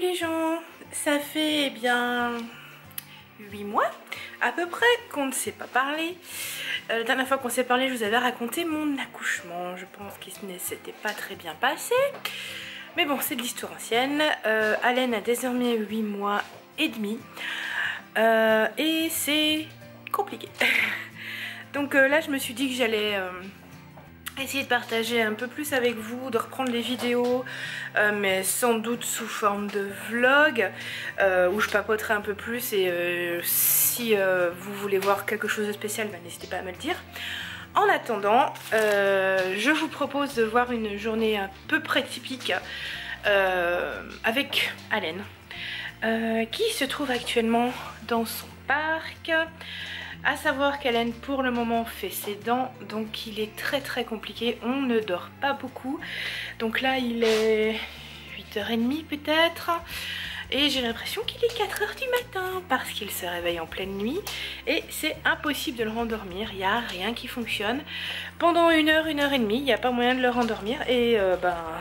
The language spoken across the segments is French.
les gens, ça fait bien 8 mois à peu près qu'on ne s'est pas parlé. La dernière fois qu'on s'est parlé, je vous avais raconté mon accouchement. Je pense qu'il ne s'était pas très bien passé. Mais bon, c'est de l'histoire ancienne. Allen a désormais 8 mois et demi. Et c'est compliqué. Donc là, je me suis dit que j'allais essayer de partager un peu plus avec vous, de reprendre les vidéos, mais sans doute sous forme de vlog, où je papoterai un peu plus. Et si vous voulez voir quelque chose de spécial, bah, n'hésitez pas à me le dire. En attendant, je vous propose de voir une journée à peu près typique avec Allen, qui se trouve actuellement dans son parc. À savoir qu'Allen pour le moment fait ses dents, donc il est très compliqué, on ne dort pas beaucoup. Donc là il est 8h30 peut-être, et j'ai l'impression qu'il est 4h du matin parce qu'il se réveille en pleine nuit et c'est impossible de le rendormir, il n'y a rien qui fonctionne. Pendant 1h, 1h30, il n'y a pas moyen de le rendormir et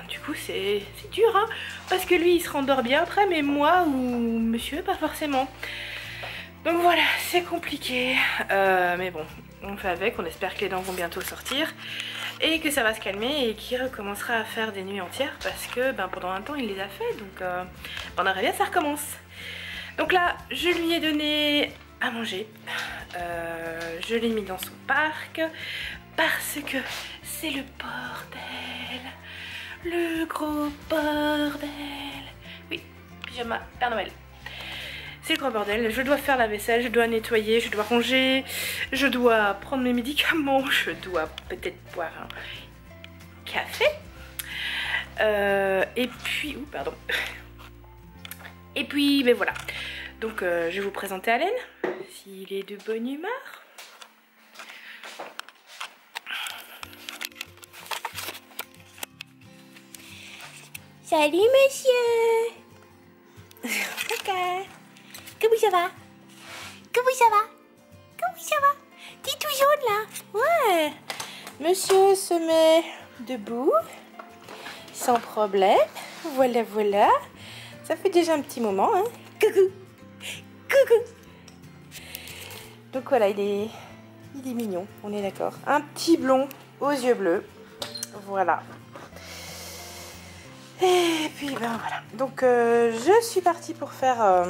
du coup c'est dur hein, parce que lui il se rendort bien après, mais moi ou monsieur pas forcément. Donc voilà, c'est compliqué, mais bon, on fait avec, on espère que les dents vont bientôt sortir et que ça va se calmer et qu'il recommencera à faire des nuits entières parce que pendant un temps il les a fait, donc on aimerait bien que ça recommence. Donc là, je lui ai donné à manger, je l'ai mis dans son parc parce que c'est le bordel, le gros bordel. Oui, pyjama Père Noël. C'est le gros bordel, je dois faire la vaisselle, je dois nettoyer, je dois ranger, je dois prendre mes médicaments, je dois peut-être boire un café. Et puis, pardon. Et puis, ben voilà. Donc, je vais vous présenter Allen, s'il est de bonne humeur. Salut monsieur. Ok. Comment ça va? Comment ça va? Comment ça va? T'es tout jaune là? Ouais. Monsieur se met debout, sans problème. Voilà, voilà. Ça fait déjà un petit moment, hein? Coucou! Coucou! Donc voilà, il est mignon, on est d'accord. Un petit blond aux yeux bleus. Voilà. Et puis voilà. Donc je suis partie pour faire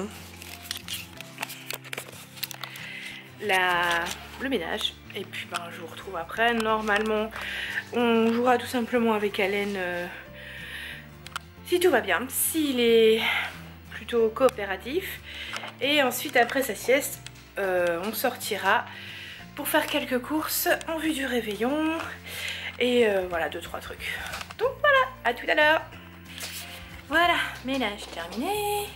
le ménage. Et puis je vous retrouve après. Normalement on jouera tout simplement avec Allen si tout va bien, s'il est plutôt coopératif. Et ensuite après sa sieste on sortira pour faire quelques courses en vue du réveillon. Et voilà, 2-3 trucs. Donc voilà, à tout à l'heure. Voilà, ménage terminé.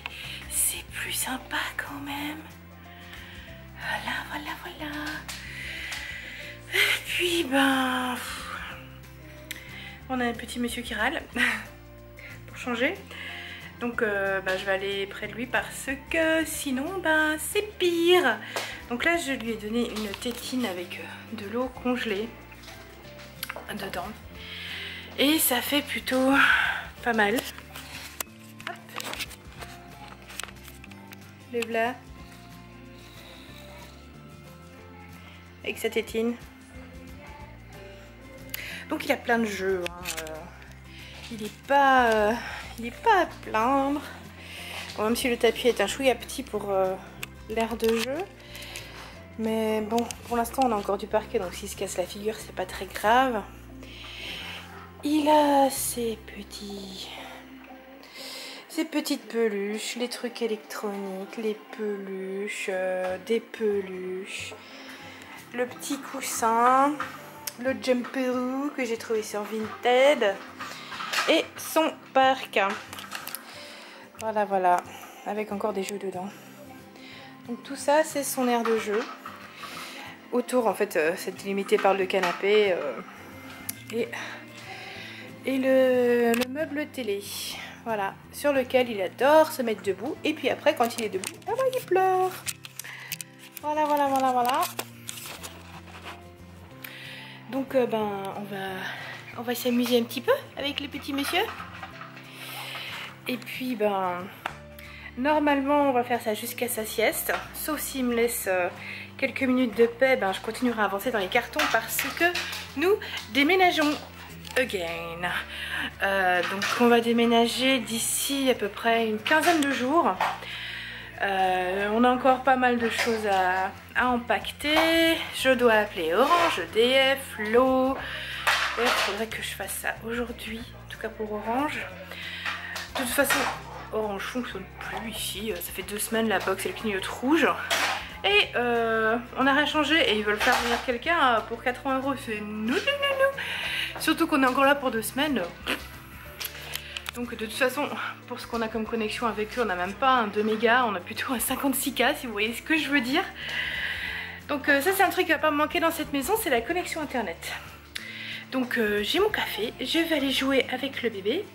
C'est plus sympa quand même. Voilà. Et puis on a un petit monsieur qui râle pour changer. Donc je vais aller près de lui parce que sinon c'est pire. Donc là je lui ai donné une tétine avec de l'eau congelée dedans. Et ça fait plutôt pas mal. Hop. Le voilà. Avec sa tétine. Donc il a plein de jeux. Hein. Il n'est pas à plaindre. Bon, même si le tapis est un chouïa petit pour l'aire de jeu. Mais bon, pour l'instant on a encore du parquet, donc s'il se casse la figure, c'est pas très grave. Il a ses petites peluches, les trucs électroniques, les peluches, des peluches, le petit coussin, le jumperoo que j'ai trouvé sur Vinted et son parc. Voilà, avec encore des jeux dedans. Donc tout ça, c'est son aire de jeu. Autour, en fait, c'est délimité par le canapé et le meuble télé. Voilà, sur lequel il adore se mettre debout. Et puis après, quand il est debout, il pleure. Voilà. Donc, on va s'amuser un petit peu avec le petit monsieur. Et puis, Normalement on va faire ça jusqu'à sa sieste, sauf s'il me laisse quelques minutes de paix, ben, je continuerai à avancer dans les cartons parce que nous déménageons again. Donc on va déménager d'ici à peu près une quinzaine de jours. On a encore pas mal de choses à empaqueter. Je dois appeler Orange, EDF, l'eau. Il faudrait que je fasse ça aujourd'hui, en tout cas pour Orange. De toute façon, Orange fonctionne plus ici. Ça fait 2 semaines, la box elle clignote rouge. Et on a rien changé et ils veulent faire venir quelqu'un pour 80 €. C'est non. Surtout qu'on est encore là pour 2 semaines. Donc de toute façon, pour ce qu'on a comme connexion avec eux, on n'a même pas un 2 mégas, on a plutôt un 56K si vous voyez ce que je veux dire. Donc ça c'est un truc qui va pas me manquer dans cette maison, c'est la connexion internet. Donc j'ai mon café, je vais aller jouer avec le bébé.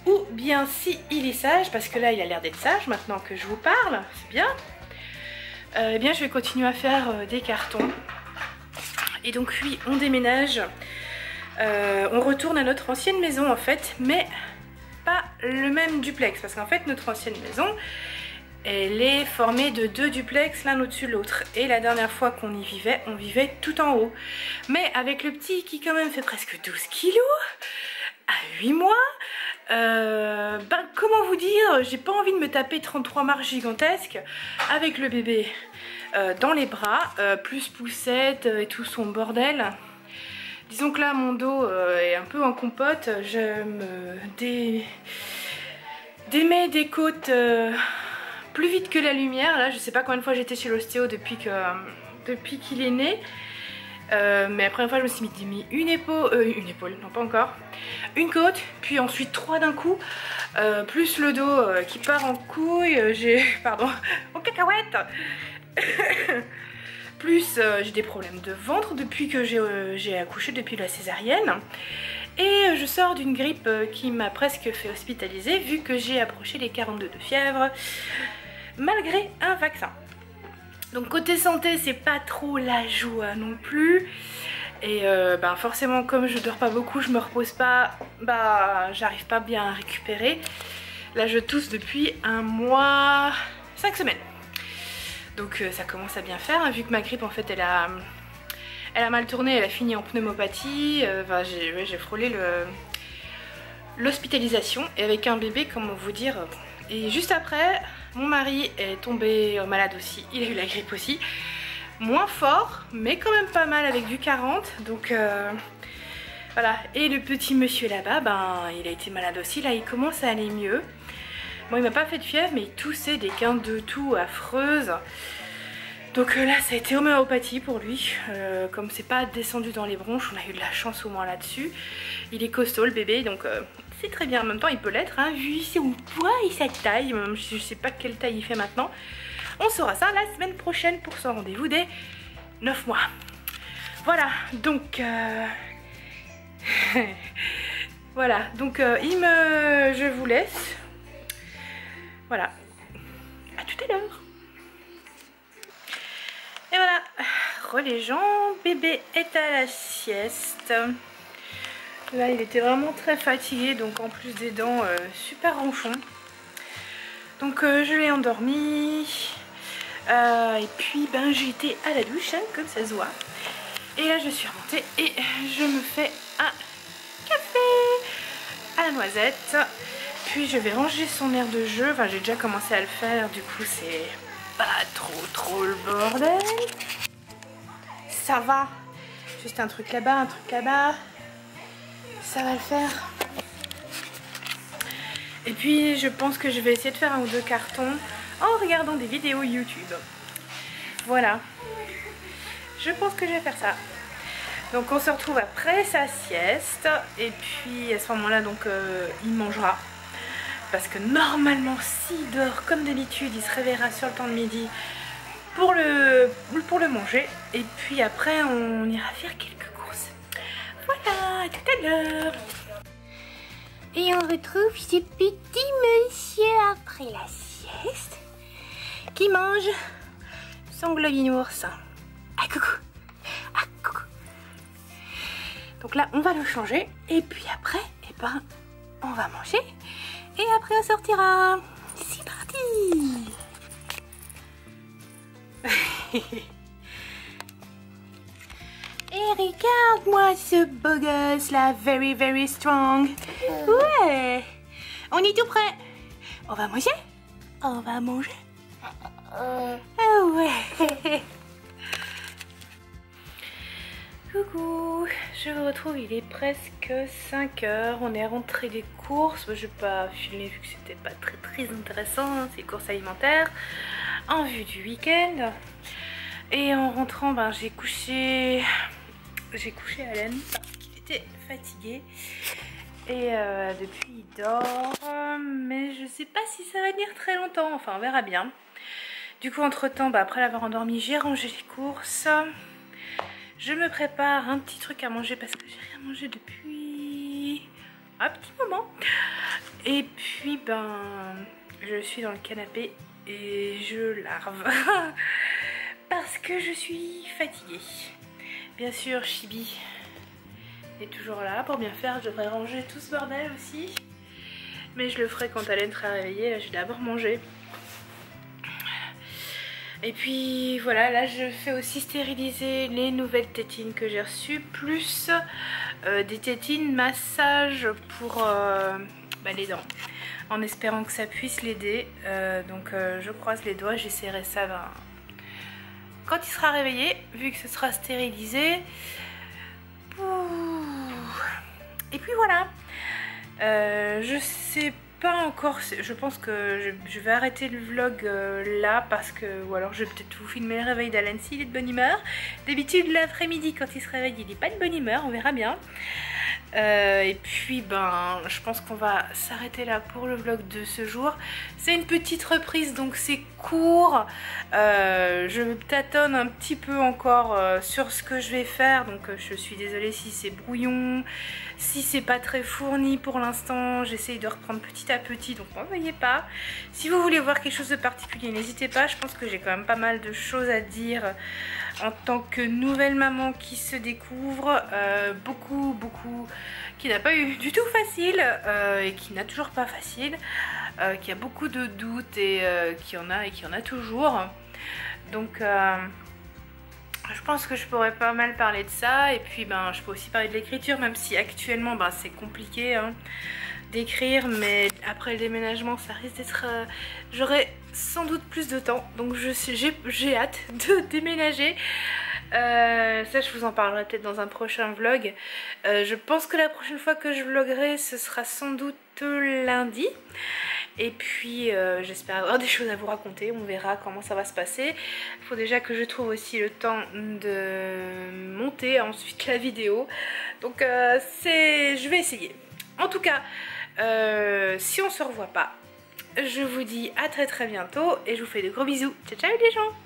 Ou bien si il est sage, parce que là il a l'air d'être sage maintenant que je vous parle, c'est bien. Eh bien je vais continuer à faire des cartons. Et donc oui, on déménage. On retourne à notre ancienne maison en fait, mais pas le même duplex, parce qu'en fait notre ancienne maison elle est formée de 2 duplex l'un au-dessus de l'autre, et la dernière fois qu'on y vivait, on vivait tout en haut, mais avec le petit qui quand même fait presque 12 kilos à 8 mois, ben comment vous dire, j'ai pas envie de me taper 33 marches gigantesques avec le bébé dans les bras, plus poussette et tout son bordel. Disons que là mon dos est un peu en compote, je me démets des côtes plus vite que la lumière. Là je sais pas combien de fois j'étais chez l'ostéo depuis qu'il est né. Mais après une fois je me suis mis une épaule, non pas encore, une côte, puis ensuite 3 d'un coup, plus le dos qui part en couille, pardon, en cacahuète. Plus j'ai des problèmes de ventre depuis que j'ai accouché, depuis la césarienne. Et je sors d'une grippe qui m'a presque fait hospitaliser vu que j'ai approché les 42 de fièvre malgré un vaccin. Donc côté santé c'est pas trop la joie non plus. Et ben forcément comme je dors pas beaucoup, je me repose pas, bah j'arrive pas bien à récupérer. Là je tousse depuis 1 mois, 5 semaines. Donc ça commence à bien faire, hein, vu que ma grippe en fait elle a mal tourné, elle a fini en pneumopathie. Enfin, j'ai frôlé l'hospitalisation, et avec un bébé, comment vous dire. Et juste après, mon mari est tombé malade aussi, il a eu la grippe aussi. Moins fort, mais quand même pas mal avec du 40. Donc voilà, et le petit monsieur là-bas, ben il a été malade aussi, là il commence à aller mieux. Bon, il m'a pas fait de fièvre, mais il toussait des quintes de toux affreuses. Donc là, ça a été homéopathie pour lui. Comme c'est pas descendu dans les bronches, on a eu de la chance au moins là-dessus. Il est costaud, le bébé, donc c'est très bien. En même temps, il peut l'être, hein, vu son poids et sa taille. Même, je sais pas quelle taille il fait maintenant. On saura ça la semaine prochaine pour son rendez-vous des 9 mois. Voilà, donc... voilà, donc je vous laisse. Voilà, à tout à l'heure. Et voilà, les gens, bébé est à la sieste. Là il était vraiment très fatigué, donc en plus des dents, super ronchon. Donc je l'ai endormi. Et puis ben j'ai été à la douche, hein, comme ça se voit. Et là je suis remontée et je me fais un café à la noisette. Puis je vais ranger son aire de jeu, enfin j'ai déjà commencé à le faire, du coup c'est pas trop le bordel. Ça va, juste un truc là-bas, un truc là-bas, ça va le faire. Et puis je pense que je vais essayer de faire 1 ou 2 cartons en regardant des vidéos YouTube. Voilà, je pense que je vais faire ça. Donc on se retrouve après sa sieste, et puis à ce moment-là donc il mangera. Parce que normalement s'il dort comme d'habitude, il se réveillera sur le temps de midi pour le manger. Et puis après on ira faire quelques courses. Voilà, à tout à l'heure. Et on retrouve ce petit monsieur après la sieste qui mange son globinours. Ah coucou, ah coucou. Donc là on va le changer et puis après, eh ben, on va manger et après on sortira. C'est parti. Et regarde-moi ce beau gosse là, very very strong. Ouais. On est tout prêt. On va manger? On va manger? Ah ouais. Coucou, je vous retrouve, il est presque 5 h. On est rentré des courses. Je vais pas filmer vu que c'était pas très intéressant, hein, ces courses alimentaires. En vue du week-end. Et en rentrant, ben, j'ai couché Allen parce qu'il était fatigué. Et depuis il dort. Mais je sais pas si ça va tenir très longtemps. Enfin, on verra bien. Du coup, entre temps, bah, après l'avoir endormi, j'ai rangé les courses. Je me prépare un petit truc à manger parce que j'ai rien mangé depuis un petit moment. Et puis, ben, je suis dans le canapé et je larve parce que je suis fatiguée. Bien sûr, Chibi est toujours là pour bien faire. Je devrais ranger tout ce bordel aussi. Mais je le ferai quand Allen sera réveillée. Là, je vais d'abord manger. Et puis voilà, là je fais aussi stériliser les nouvelles tétines que j'ai reçues, plus des tétines massage pour les dents, en espérant que ça puisse l'aider. Donc je croise les doigts, j'essaierai ça quand il sera réveillé, vu que ce sera stérilisé. Et puis voilà, je sais pas encore, je pense que je vais arrêter le vlog là parce que, ou alors je vais peut-être vous filmer le réveil d'Allen s'il est de bonne humeur. D'habitude l'après-midi quand il se réveille il n'est pas de bonne humeur, on verra bien. Et puis ben je pense qu'on va s'arrêter là pour le vlog de ce jour. C'est une petite reprise donc c'est court. Je tâtonne un petit peu encore sur ce que je vais faire, donc je suis désolée si c'est brouillon, si c'est pas très fourni pour l'instant. J'essaye de reprendre petit à petit, donc m'en veuillez pas. Si vous voulez voir quelque chose de particulier, n'hésitez pas. Je pense que j'ai quand même pas mal de choses à dire en tant que nouvelle maman qui se découvre, beaucoup qui n'a pas eu du tout facile et qui n'a toujours pas facile, qui a beaucoup de doutes et qui en a toujours. Donc je pense que je pourrais pas mal parler de ça. Et puis ben je peux aussi parler de l'écriture, même si actuellement ben, c'est compliqué hein, d'écrire, mais après le déménagement ça risque d'être j'aurai sans doute plus de temps, donc j'ai hâte de déménager. Ça je vous en parlerai peut-être dans un prochain vlog. Je pense que la prochaine fois que je vloguerai ce sera sans doute lundi. Et puis j'espère avoir des choses à vous raconter, on verra comment ça va se passer. Il faut déjà que je trouve aussi le temps de monter ensuite la vidéo. Donc je vais essayer. En tout cas, si on se revoit pas, je vous dis à très bientôt et je vous fais de gros bisous. Ciao ciao les gens!